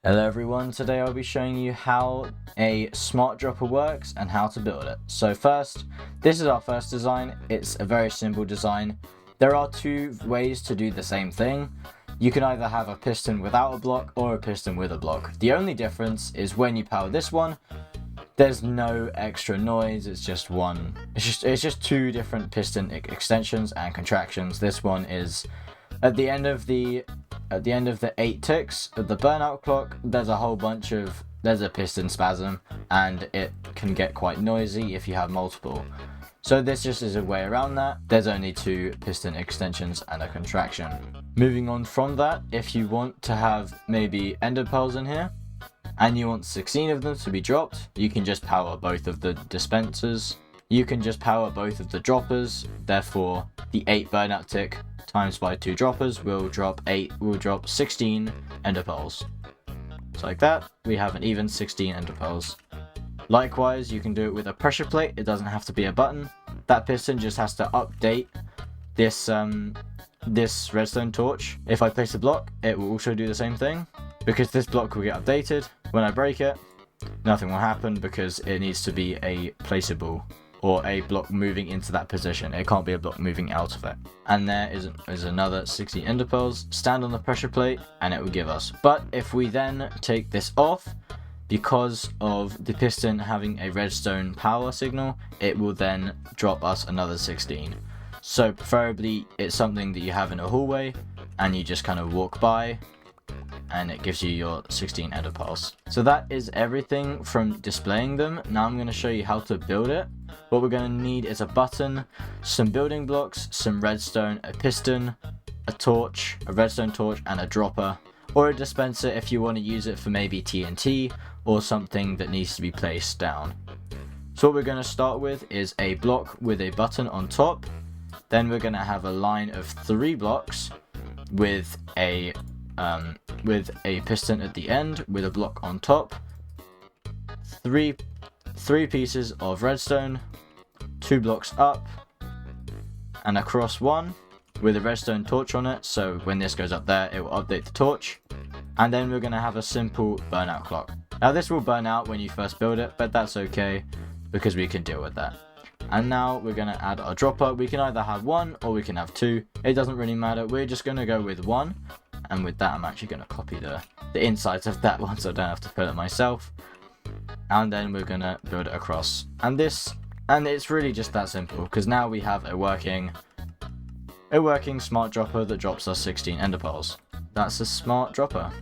Hello everyone, today I'll be showing you how a smart dropper works and how to build it. So first, this is our first design. It's a very simple design. There are two ways to do the same thing. You can either have a piston without a block or a piston with a block. The only difference is when you power this one, there's no extra noise, it's just one. It's just two different piston extensions and contractions. This one is at the end of the 8 ticks of the burnout clock, there's a piston spasm, and it can get quite noisy if you have multiple. So this just is a way around that. There's only two piston extensions and a contraction. Moving on from that, if you want to have maybe ender pearls in here, and you want 16 of them to be dropped, you can just power both of the dispensers. You can just power both of the droppers, therefore the 8 burnout tick times by 2 droppers will drop 16 ender pearls. So like that, we have an even 16 ender pearls. Likewise, you can do it with a pressure plate. It doesn't have to be a button. That piston just has to update this redstone torch. If I place a block, it will also do the same thing, because this block will get updated. When I break it, nothing will happen because it needs to be a placeable or a block moving into that position. It can't be a block moving out of it. And there is another 60 ender pearls. Stand on the pressure plate and it will give us. But if we then take this off, because of the piston having a redstone power signal, it will then drop us another 16. So preferably it's something that you have in a hallway and you just kind of walk by, and it gives you your 16 ender pearls. So that is everything from displaying them. Now I'm going to show you how to build it. What we're going to need is a button, some building blocks, some redstone, a piston, a torch, a redstone torch, and a dropper, or a dispenser if you want to use it for maybe TNT or something that needs to be placed down. So what we're going to start with is a block with a button on top. Then we're going to have a line of 3 blocks with a piston at the end with a block on top, three pieces of redstone, 2 blocks up and across one with a redstone torch on it, so when this goes up there it will update the torch. And then we're going to have a simple burnout clock. Now this will burn out when you first build it, but that's okay because we can deal with that. And now we're going to add our dropper. We can either have 1 or we can have 2, it doesn't really matter. We're just going to go with 1. And with that, I'm actually going to copy the insides of that one so I don't have to fill it myself. And then we're going to build it across. And it's really just that simple, because now we have a working smart dropper that drops us 16 ender pearls. That's a smart dropper.